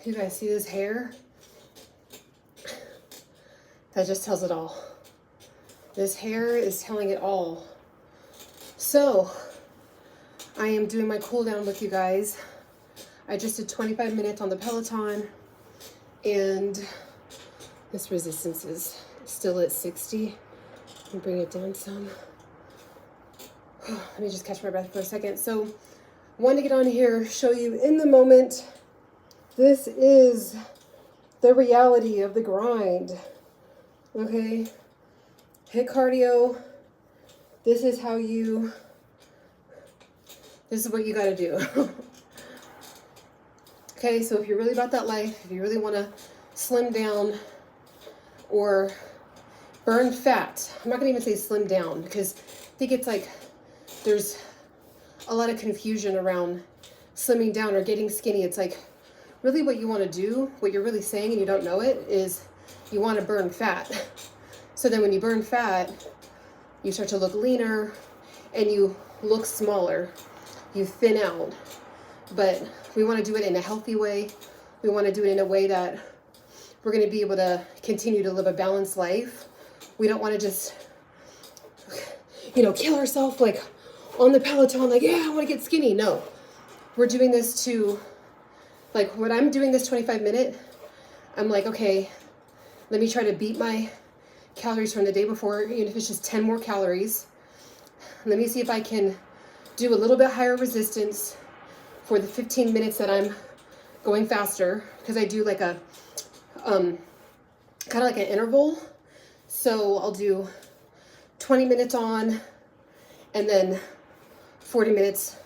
You guys see this hair? That just tells it all. This hair is telling it all. So, I am doing my cool down with you guys. I just did 25 minutes on the Peloton, and this resistance is still at 60. Let me bring it down some. Let me just catch my breath for a second. So, wanted to get on here, show you in the moment. This is the reality of the grind. Okay? HIIT cardio. This is what you gotta do. Okay, so if you're really about that life, if you really wanna slim down or burn fat, I'm not gonna even say slim down because I think it's like there's a lot of confusion around slimming down or getting skinny. It's like really what you wanna do, what you're really saying and you don't know it, is you wanna burn fat. So then when you burn fat, you start to look leaner and you look smaller, you thin out. But we want to do it in a healthy way. We want to do it in a way that we're going to be able to continue to live a balanced life. We don't want to just, kill ourselves like on the Peloton, like, yeah, I want to get skinny. No, we're doing this to, like when I'm doing this 25-minute, I'm like, okay, let me try to beat my calories from the day before, even if it's just 10 more calories. Let me see if I can do a little bit higher resistance for the 15 minutes that I'm going faster, because I do like a kind of like an interval. So I'll do 20 minutes on and then 40 minutes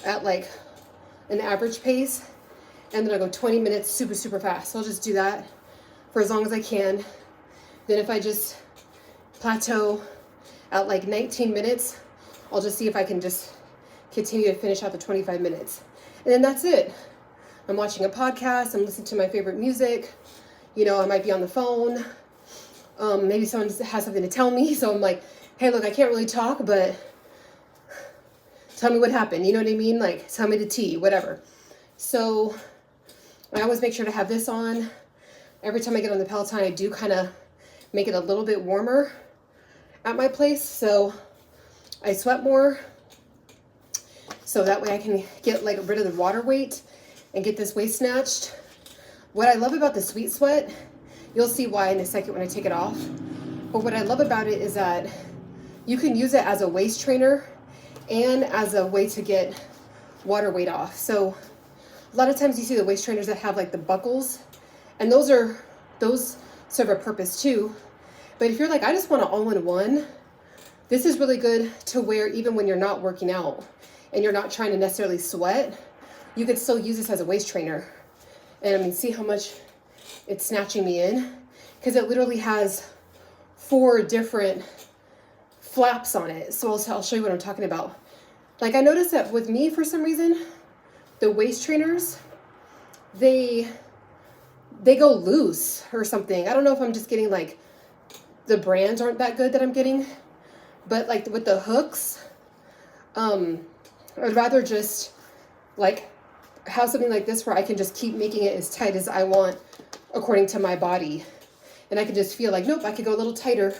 at like an average pace, and then I'll go 20 minutes super fast. So I'll just do that for as long as I can. Then if I just plateau at like 19 minutes, I'll just see if I can just continue to finish out the 25 minutes. And then that's it. I'm watching a podcast, I'm listening to my favorite music, I might be on the phone. Maybe someone has something to tell me, so I'm like, hey, look, I can't really talk, but tell me what happened, you know what I mean? Like, tell me the tea, whatever. So I always make sure to have this on. Every time I get on the Peloton, I do kind of make it a little bit warmer at my place, so I sweat more, so that way I can get like rid of the water weight and get this waist snatched. What I love about the sweet sweat, you'll see why in a second when I take it off, but what I love about it is that you can use it as a waist trainer and as a way to get water weight off. So a lot of times you see the waist trainers that have like the buckles, and those serve a purpose too. But if you're like, I just want an all-in-one, this is really good to wear even when you're not working out and you're not trying to necessarily sweat. You could still use this as a waist trainer. And I mean, see how much it's snatching me in? Because it literally has 4 different flaps on it. So I'll show you what I'm talking about. Like I noticed that with me, for some reason, the waist trainers, they go loose or something. I don't know if I'm just getting like, the brands aren't that good that I'm getting, but like with the hooks, I'd rather just like have something like this where I can just keep making it as tight as I want according to my body. And I can just feel like, nope, I could go a little tighter.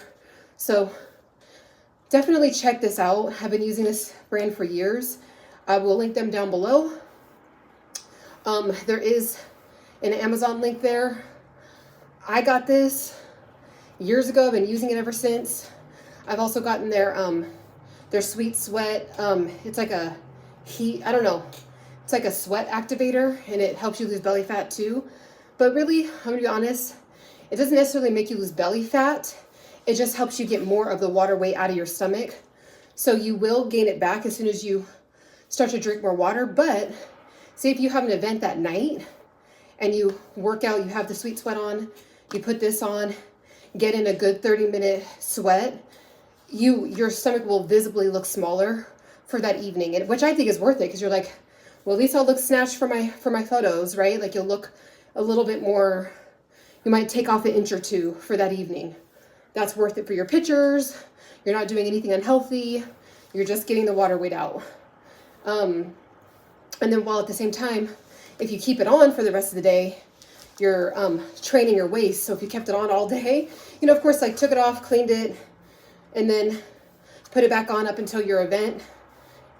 So definitely check this out. I've been using this brand for years. I will link them down below. There is an Amazon link there. I got this years ago. I've been using it ever since. I've also gotten their sweet sweat. It's like a heat, I don't know. It's like a sweat activator, and it helps you lose belly fat too. But really, I'm gonna be honest, it doesn't necessarily make you lose belly fat. It just helps you get more of the water weight out of your stomach. So you will gain it back as soon as you start to drink more water. But say if you have an event that night and you work out, you have the sweet sweat on, you put this on, get in a good 30-minute sweat, your stomach will visibly look smaller for that evening, and which I think is worth it, because you're like, well, at least I'll look snatched for my photos, right? Like you'll look a little bit more, you might take off an inch or 2 for that evening. That's worth it for your pictures. You're not doing anything unhealthy. You're just getting the water weight out. And then while at the same time, if you keep it on for the rest of the day, you're training your waist. So if you kept it on all day, you know, of course, like took it off, cleaned it, and then put it back on up until your event,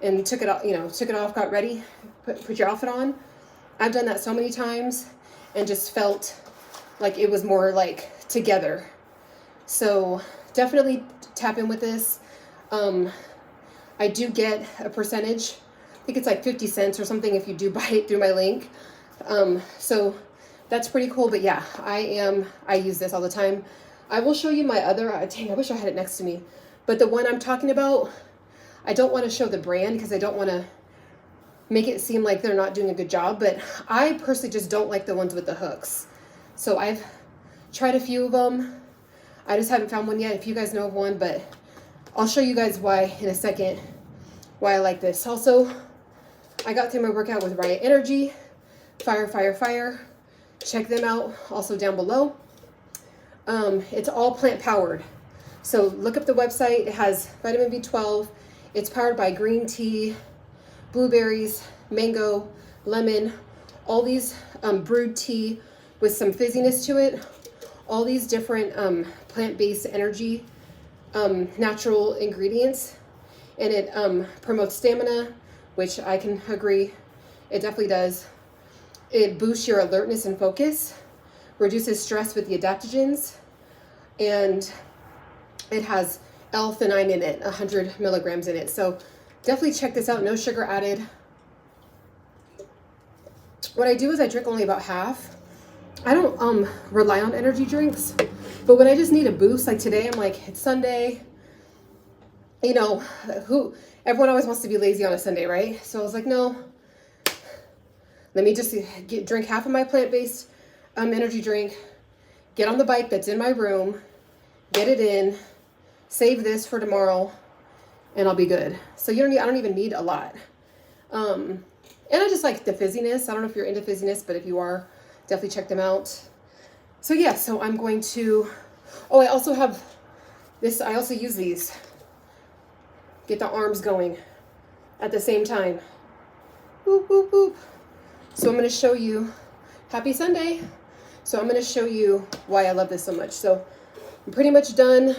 and took it off, you know, took it off, got ready, put your outfit on. I've done that so many times and just felt like it was more like together. So definitely tap in with this. I do get a percentage. I think it's like 50 cents or something if you do buy it through my link. So that's pretty cool. But yeah, I use this all the time. I will show you my other, dang, I wish I had it next to me. But the one I'm talking about, I don't want to show the brand because I don't want to make it seem like they're not doing a good job. But I personally just don't like the ones with the hooks. So I've tried a few of them. I just haven't found one yet, if you guys know of one, but I'll show you guys why in a second, why I like this. Also, I got through my workout with Riot Energy, Fire, Fire, Fire. Check them out, also down below. It's all plant powered. So look up the website. It has vitamin B12. It's powered by green tea, blueberries, mango, lemon, all these brewed tea with some fizziness to it. All these different plant-based energy, natural ingredients. And it promotes stamina, which I can agree, it definitely does. It boosts your alertness and focus, reduces stress with the adaptogens, and it has L-theanine in it, 100 milligrams in it. So definitely check this out, no sugar added. What I do is I drink only about half. I don't rely on energy drinks, but when I just need a boost, like today, I'm like, it's Sunday. You know, everyone always wants to be lazy on a Sunday, right? So I was like, no, let me just drink half of my plant-based energy drink, get on the bike that's in my room, get it in, save this for tomorrow, and I'll be good. So I don't even need a lot. And I just like the fizziness. I don't know if you're into fizziness, but if you are, definitely check them out. So yeah, so I'm going to, oh, I also have this, I also use these. Get the arms going at the same time. Boop, boop, boop. So I'm going to show you, happy Sunday. So I'm going to show you why I love this so much. So I'm pretty much done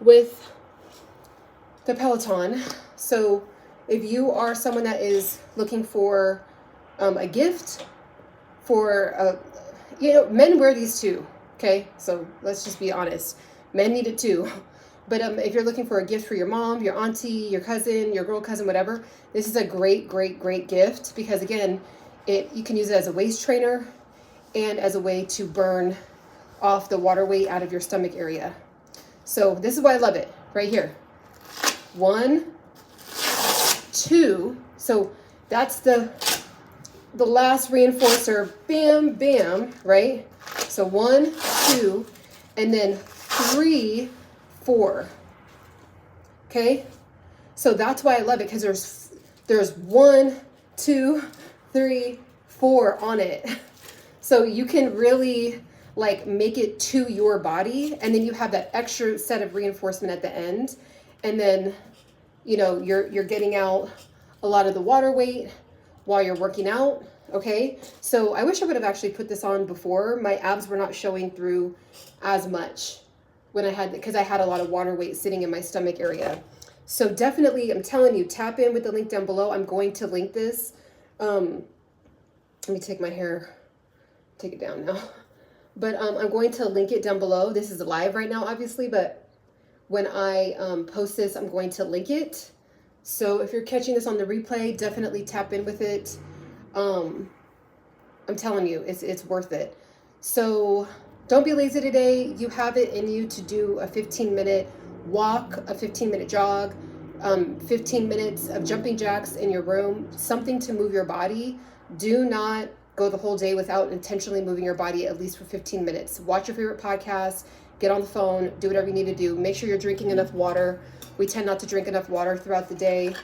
with the Peloton. So if you are someone that is looking for a gift for, you know, men wear these too. Okay. So let's just be honest. Men need it too. But if you're looking for a gift for your mom, your auntie, your cousin, your girl cousin, whatever, this is a great, great, great gift because again, you can use it as a waist trainer and as a way to burn off the water weight out of your stomach area. So this is why I love it right here. 1, 2. So that's the last reinforcer. Bam, bam, right? So 1, 2, and then 3, 4. Okay, so that's why I love it because there's 1, 2, 3, 4 on it. So you can really like make it to your body, and then you have that extra set of reinforcement at the end, and then you know you're getting out a lot of the water weight while you're working out. Okay, so I wish I would have actually put this on before. My abs were not showing through as much when I had, because I had a lot of water weight sitting in my stomach area. So definitely, I'm telling you, tap in with the link down below. I'm going to link this. Let me take my hair, take it down now. But I'm going to link it down below. This is live right now, obviously, but when I post this, I'm going to link it. So if you're catching this on the replay, definitely tap in with it. I'm telling you, it's worth it. So don't be lazy today. You have it in you to do a 15-minute walk, a 15-minute jog, 15 minutes of jumping jacks in your room, something to move your body. Do not go the whole day without intentionally moving your body at least for 15 minutes. Watch your favorite podcast, get on the phone, do whatever you need to do. Make sure you're drinking enough water. We tend not to drink enough water throughout the day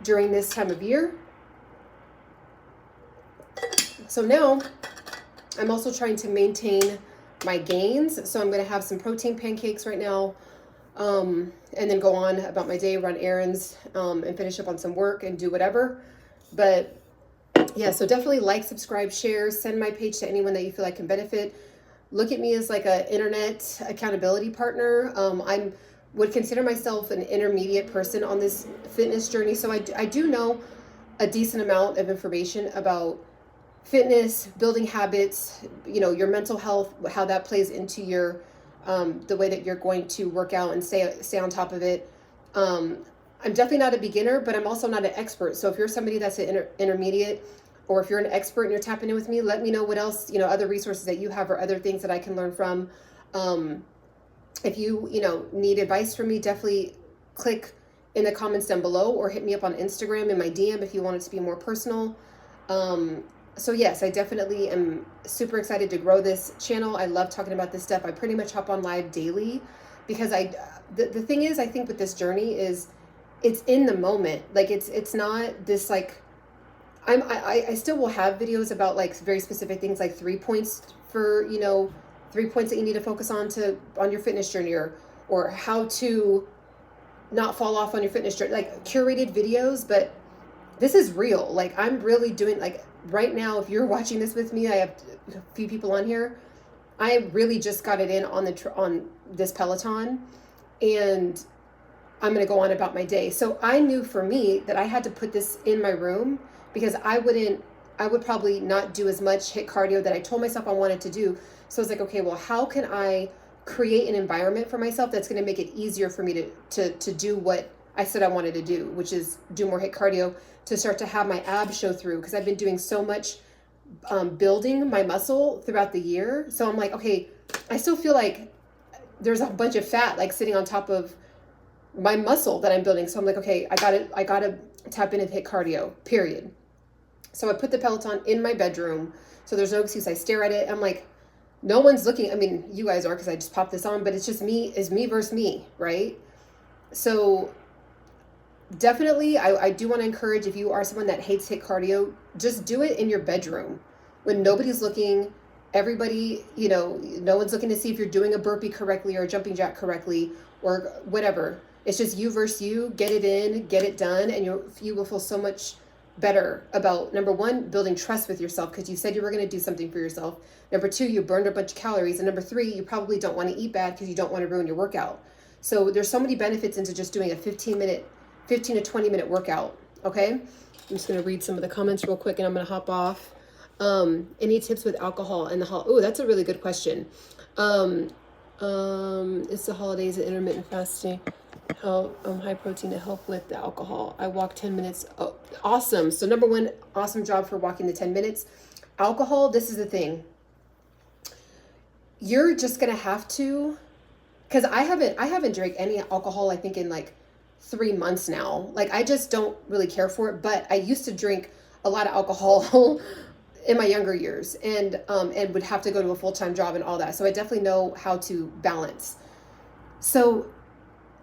during this time of year. So now I'm also trying to maintain my gains. So I'm going to have some protein pancakes right now, and then go on about my day, run errands, and finish up on some work and do whatever. But Yeah, so definitely like, subscribe, share, send my page to anyone that you feel like can benefit. Look at me as like an internet accountability partner. I would consider myself an intermediate person on this fitness journey. So I do know a decent amount of information about fitness, building habits, your mental health, how that plays into your, the way that you're going to work out and stay on top of it. I'm definitely not a beginner, but I'm also not an expert. So if you're somebody that's an intermediate, or if you're an expert and you're tapping in with me, let me know what else, other resources that you have or other things that I can learn from. If you, need advice from me, definitely click in the comments down below or hit me up on Instagram in my DM if you want it to be more personal. So yes, I definitely am super excited to grow this channel. I love talking about this stuff. I pretty much hop on live daily because the thing is, I think with this journey is it's in the moment. Like it's not this like, I still will have videos about like very specific things, like 3 points for, 3 points that you need to focus on your fitness journey, or how to not fall off on your fitness journey, like curated videos. But this is real. Like I'm really doing, like right now, if you're watching this with me, I have a few people on here. I really just got it in on this Peloton, and I'm going to go on about my day. So I knew for me that I had to put this in my room, because I would probably not do as much HIIT cardio that I told myself I wanted to do. So I was like, okay, well, how can I create an environment for myself that's going to make it easier for me to do what I said I wanted to do, which is do more HIIT cardio, to start to have my abs show through, because I've been doing so much building my muscle throughout the year. So I'm like, okay, I still feel like there's a bunch of fat like sitting on top of my muscle that I'm building. So I'm like, okay, I gotta tap into HIIT cardio, period. So I put the Peloton in my bedroom, so there's no excuse. I stare at it. I'm like, no one's looking. I mean, you guys are, because I just popped this on, but it's just me. It's me versus me, right? So definitely, I do want to encourage, if you are someone that hates HIIT cardio, just do it in your bedroom when nobody's looking. Everybody, no one's looking to see if you're doing a burpee correctly or a jumping jack correctly or whatever. It's just you versus you. Get it in, get it done, and you will feel so much better about, number one, building trust with yourself, because you said you were going to do something for yourself. Number two, you burned a bunch of calories. And number three, you probably don't want to eat bad because you don't want to ruin your workout. So there's so many benefits into just doing a 15 to 20 minute workout. Okay. I'm just going to read some of the comments real quick and I'm going to hop off. Any tips with alcohol and the Oh, that's a really good question. It's the holidays and intermittent fasting. How high protein to help with the alcohol. I walk 10 minutes. Oh, awesome. So number one, awesome job for walking the 10 minutes. Alcohol, this is the thing. You're just going to have to, because I haven't drank any alcohol, I think in like 3 months now. Like I just don't really care for it, but I used to drink a lot of alcohol in my younger years, and would have to go to a full-time job and all that. So I definitely know how to balance. So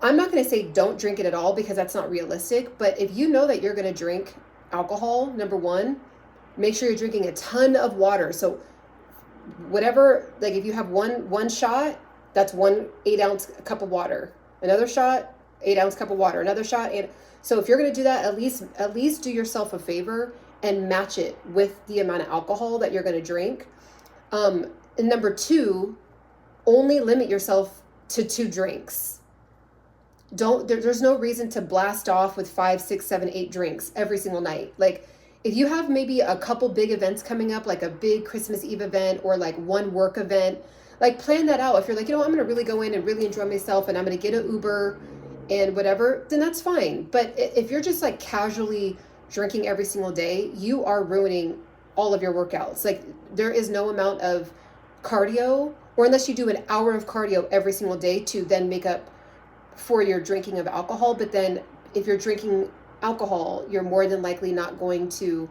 I'm not going to say don't drink it at all, because that's not realistic. But if you know that you're going to drink alcohol, number one, make sure you're drinking a ton of water. So whatever, like if you have one shot, that's 1 8-ounce cup of water. Another shot, 8-ounce cup of water. Another shot. So if you're going to do that, at least do yourself a favor and match it with the amount of alcohol that you're going to drink. And number two, only limit yourself to 2 drinks. There's no reason to blast off with 5, 6, 7, 8 drinks every single night. Like if you have maybe a couple big events coming up, like a big Christmas Eve event or like one work event, like plan that out. If you're like, I'm going to really go in and really enjoy myself and I'm going to get an Uber and whatever, then that's fine. But if you're just like casually drinking every single day, you are ruining all of your workouts. Like there is no amount of cardio, or unless you do an hour of cardio every single day to then make up for your drinking of alcohol. But then if you're drinking alcohol, you're more than likely not going to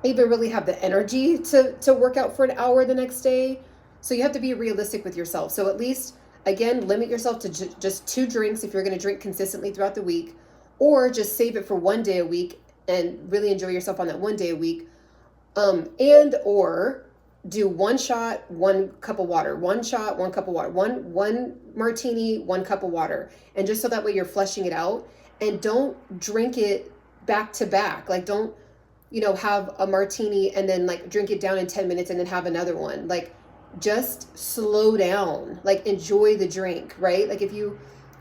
even really have the energy to work out for an hour the next day. So you have to be realistic with yourself. So at least, again, limit yourself to just 2 drinks if you're going to drink consistently throughout the week, or just save it for 1 day a week and really enjoy yourself on that 1 day a week. And or do 1 shot, 1 cup of water, 1 shot, 1 cup of water, one martini, 1 cup of water. And just so that way you're flushing it out, and don't drink it back to back. Like don't you know, have a martini and then like drink it down in 10 minutes and then have another one. Like, just slow down, like enjoy the drink, right? Like if you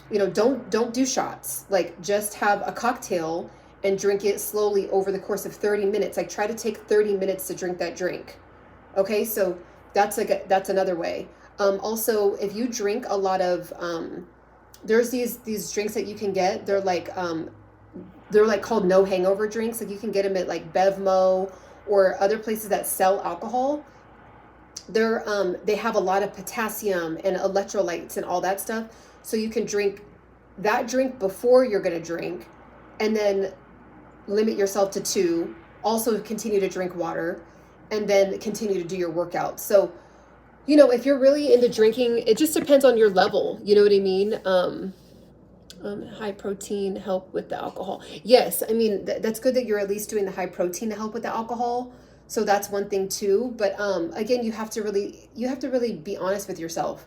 know, don't do shots, like just have a cocktail and drink it slowly over the course of 30 minutes. Like try to take 30 minutes to drink that drink. Okay, so that's like that's another way. Also, if you drink a lot of there's these drinks that you can get. They're like called no hangover drinks. Like you can get them at like Bevmo or other places that sell alcohol. They have a lot of potassium and electrolytes and all that stuff. So you can drink that drink before you're going to drink, and then limit yourself to 2. Also continue to drink water, and then continue to do your workout. So, you know, if you're really into drinking, it just depends on your level. You know what I mean? High protein help with the alcohol. Yes, I mean that's good that you're at least doing the high protein to help with the alcohol. So that's one thing too. But again, you have to really be honest with yourself.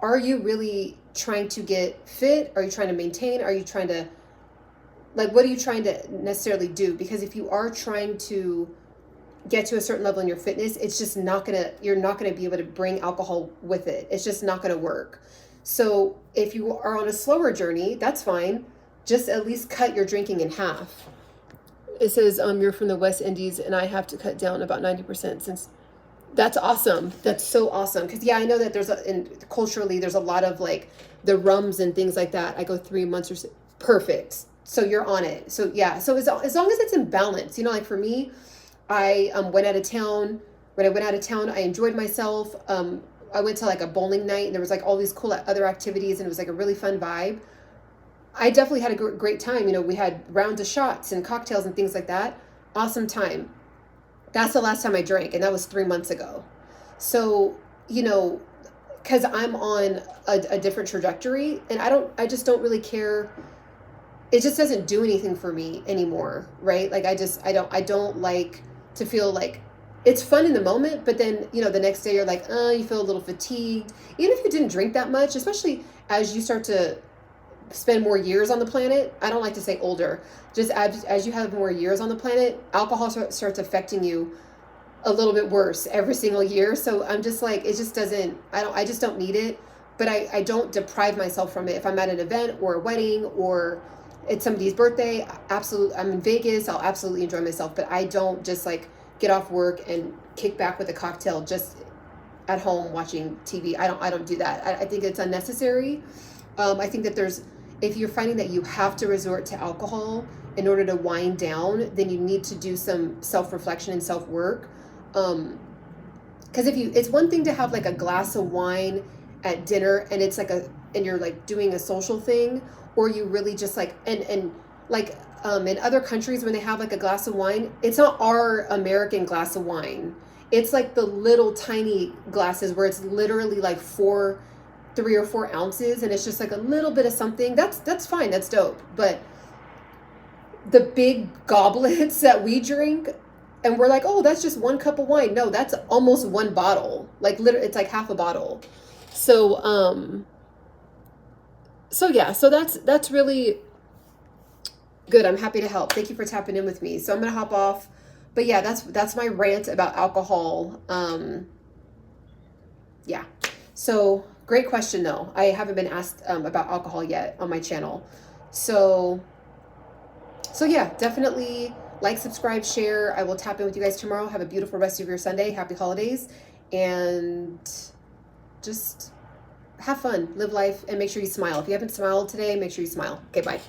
Are you really trying to get fit? Are you trying to maintain? Are you trying to, like, what are you trying to necessarily do? Because if you are trying to get to a certain level in your fitness, it's just you're not gonna be able to bring alcohol with it. It's just not gonna work. So if you are on a slower journey, that's fine. Just at least cut your drinking in half. It says, you're from the West Indies and I have to cut down about 90% since. That's awesome. That's so awesome. Because yeah, I know that culturally there's a lot of like the rums and things like that. I go 3 months or so. Perfect. So you're on it. So yeah. So as long as it's in balance, you know, like for me, I went out of town. When I went out of town, I enjoyed myself. I went to like a bowling night and there was like all these cool other activities and it was like a really fun vibe. I definitely had a great time. You know, we had rounds of shots and cocktails and things like that. Awesome time. That's the last time I drank, and that was 3 months ago. So, you know, because I'm on a different trajectory, and I just don't really care. It just doesn't do anything for me anymore, right? Like I don't like to feel like it's fun in the moment, but then, you know, the next day you're like, you feel a little fatigued. Even if you didn't drink that much, especially as you start to spend more years on the planet. I don't like to say older, just as you have more years on the planet, alcohol starts affecting you a little bit worse every single year. So I'm just like, it just doesn't, I just don't need it, but I don't deprive myself from it. If I'm at an event or a wedding or it's somebody's birthday, I'm in Vegas, I'll absolutely enjoy myself, but I don't just like get off work and kick back with a cocktail just at home watching TV. I don't do that. I think it's unnecessary. I think that if you're finding that you have to resort to alcohol in order to wind down, then you need to do some self-reflection and self-work. Because it's one thing to have like a glass of wine at dinner and it's like and you're like doing a social thing, or you really just like, and like, in other countries when they have like a glass of wine, it's not our American glass of wine. It's like the little tiny glasses where it's literally like 3 or 4 ounces, and it's just like a little bit of something. That's fine. That's dope. But the big goblets that we drink, and we're like, oh, that's just 1 cup of wine. No, that's almost 1 bottle. Like literally, it's like half a bottle. So, so yeah, so that's really good. I'm happy to help. Thank you for tapping in with me. So I'm gonna hop off. But yeah, that's my rant about alcohol. Yeah. So great question though. I haven't been asked about alcohol yet on my channel. So yeah, definitely like, subscribe, share. I will tap in with you guys tomorrow. Have a beautiful rest of your Sunday. Happy holidays. And just have fun, live life, and make sure you smile. If you haven't smiled today, make sure you smile. Okay, bye.